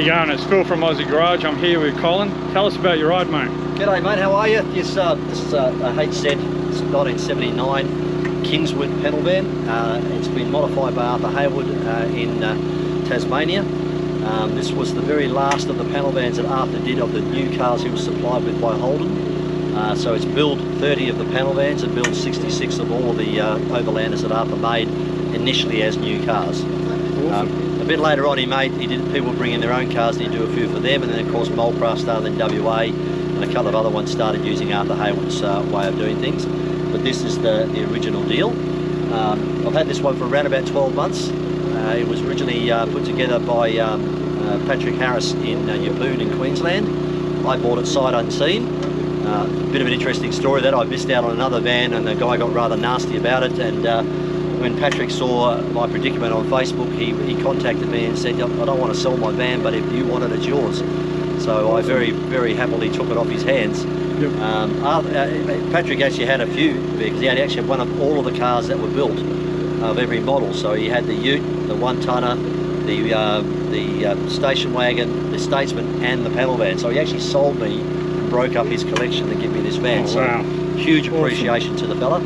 you going? It's Phil from Aussie Garage. I'm here with Colin. Tell us about your ride, mate. G'day mate, how are you? This is a HZ, it's 1979 Kingswood pedal van. It's been modified by Arthur Haywood in Tasmania. This was the very last of the panel vans that Arthur did of the new cars he was supplied with by Holden. So it's built 30 of the panel vans and built 66 of all the Overlanders that Arthur made initially as new cars. Awesome. A bit later on people bring in their own cars and he'd do a few for them, and then of course Molecraft started in WA and a couple of other ones started using Arthur Haywood's way of doing things. But this is the original deal. I've had this one for around about 12 months. It was originally put together by Patrick Harris in Yeppoon in Queensland. I bought it sight unseen. A bit of an interesting story that I missed out on another van and the guy got rather nasty about it, and when Patrick saw my predicament on Facebook, he contacted me and said, I don't want to sell my van, but if you want it, it's yours. So I very, very happily took it off his hands. Yep. Patrick actually had a few, because he had actually one of all of the cars that were built of every model. So he had the Ute, the one-tonner, the Station Wagon, the Statesman, and the panel van. So he actually sold me and broke up his collection to give me this van. Oh, wow. So huge appreciation to the fella.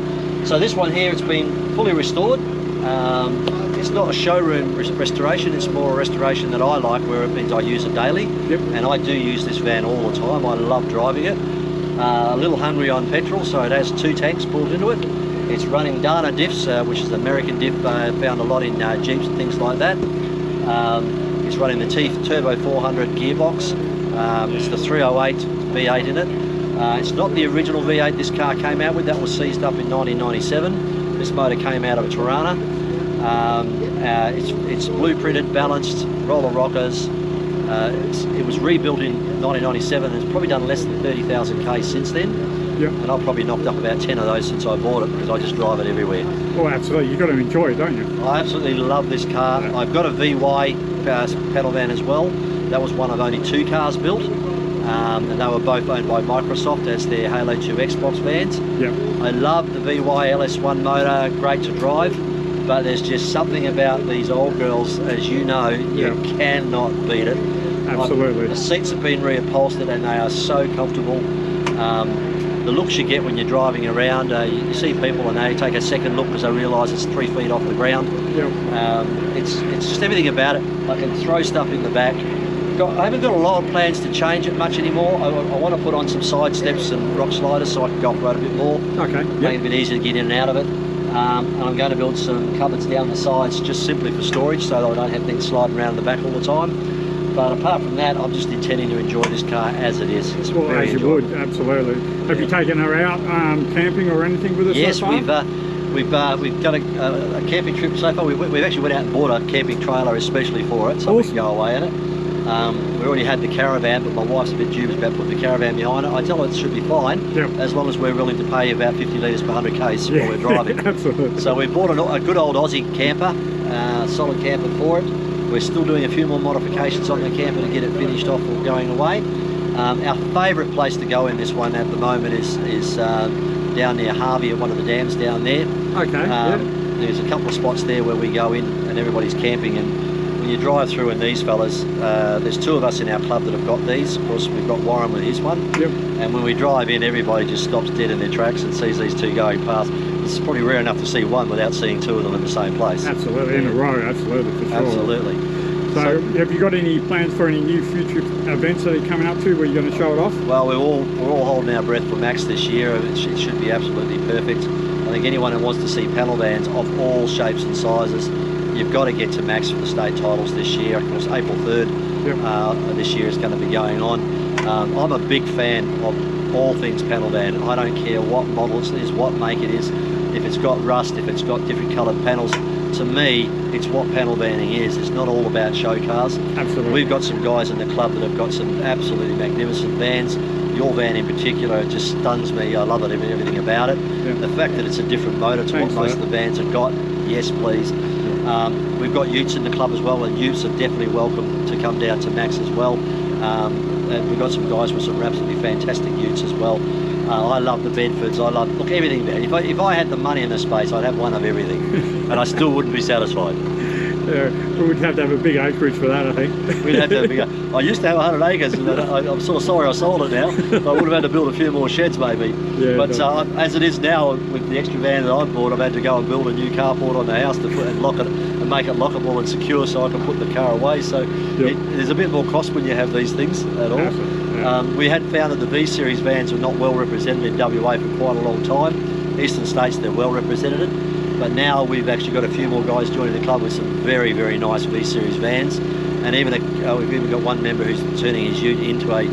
So this one here, it's been fully restored. It's not a showroom restoration, it's more a restoration that I like, where it means I use it daily. Yep. And I do use this van all the time. I love driving it. A little hungry on petrol, so it has 2 tanks pulled into it. It's running Dana diffs, which is the American diff found a lot in Jeeps and things like that. It's running the Teeth Turbo 400 gearbox. It's the 308 V8 in it. It's not the original V8 this car came out with. That was seized up in 1997. This motor came out of a Tirana. It's blueprinted, balanced, roller rockers. It was rebuilt in 1997 and it's probably done less than 30,000 k's since then. Yep. And I've probably knocked up about 10 of those since I bought it, because I just drive it everywhere. Oh, absolutely. You've got to enjoy it, don't you? I absolutely love this car. Yeah. I've got a VY pedal van as well. That was one of only 2 cars built. And they were both owned by Microsoft as their Halo 2 Xbox vans. Yep. I love the VY LS1 motor, great to drive, but there's just something about these old girls, as you know, you cannot beat it. Absolutely. The seats have been reupholstered and they are so comfortable. The looks you get when you're driving around, you see people and they take a second look because they realise it's 3 feet off the ground. Yep. It's just everything about it. I can throw stuff in the back. I haven't got a lot of plans to change it much anymore. I want to put on some side steps and rock sliders so I can go off-road a bit more. Okay. Make it a bit easier to get in and out of it. And I'm going to build some cupboards down the sides just simply for storage, so that I don't have things sliding around in the back all the time. But apart from that, I'm just intending to enjoy this car as it is. It's Well, very as you would, absolutely. Have you taken her out camping or anything with us Yes, so far? we've done a camping trip so far. We actually went out and bought a camping trailer especially for it, so we can go away in it. We already had the caravan, but my wife's a bit dubious about putting the caravan behind it. I tell her it should be fine, as long as we're willing to pay about 50 litres per 100 k's while we're driving. Absolutely. So we bought a good old Aussie camper, solid camper for it. We're still doing a few more modifications on the camper to get it finished off or going away. Our favourite place to go in this one at the moment is down near Harvey at one of the dams down there. Okay. There's a couple of spots there where we go in and everybody's camping, and when you drive through in these fellas, there's 2 of us in our club that have got these. Of course, we've got Warren with his one. Yep. And when we drive in, everybody just stops dead in their tracks and sees these 2 going past. It's probably rare enough to see one without seeing 2 of them in the same place. Absolutely, in a row, absolutely, for sure. Absolutely. So have you got any plans for any new future events that are coming up to where you're going to show it off? Well, we're all holding our breath for Max this year. It should be absolutely perfect. I think anyone who wants to see panel vans of all shapes and sizes, you've got to get to Max for the state titles this year. Of course, April 3rd this year is going to be going on. I'm a big fan of all things panel van. I don't care what model it is, what make it is, if it's got rust, if it's got different coloured panels. To me, it's what panel vanning is. It's not all about show cars. Absolutely. We've got some guys in the club that have got some absolutely magnificent vans. Your van in particular just stuns me. I love it, everything about it. Yep. The fact that it's a different motor to what most of the vans have got, yes please. We've got utes in the club as well, and utes are definitely welcome to come down to Max as well. And we've got some guys with some absolutely fantastic utes as well. I love the Bedfords. I love everything there. If I had the money and the space, I'd have one of everything, and I still wouldn't be satisfied. Yeah, we would have to have a big acreage for that, I think. We'd have to have bigger. I used to have 100 acres, and I'm sort of sorry I sold it now. I would have had to build a few more sheds maybe. Yeah, but as it is now, with the extra van that I've bought, I've had to go and build a new carport on the house to put and lock it and make it lockable and secure so I can put the car away. So there's a bit more cost when you have these things at all. Yeah. We had found that the V Series vans were not well represented in WA for quite a long time. Eastern states, they're well represented. But now we've actually got a few more guys joining the club with some very, very nice V Series vans, and even we've even got one member who's turning his ute into a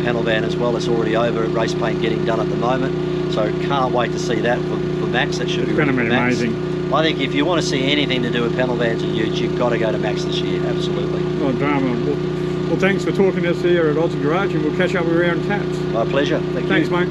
panel van as well. It's already over, race paint getting done at the moment, so can't wait to see that for Max. That should be going to be Max. amazing. I think if you want to see anything to do with panel vans and utes, you've got to go to Max this year, absolutely. Oh, drama. Well, thanks for talking to us here at Aussie Garage, and we'll catch up with you around Taps. My pleasure. Thanks, mate.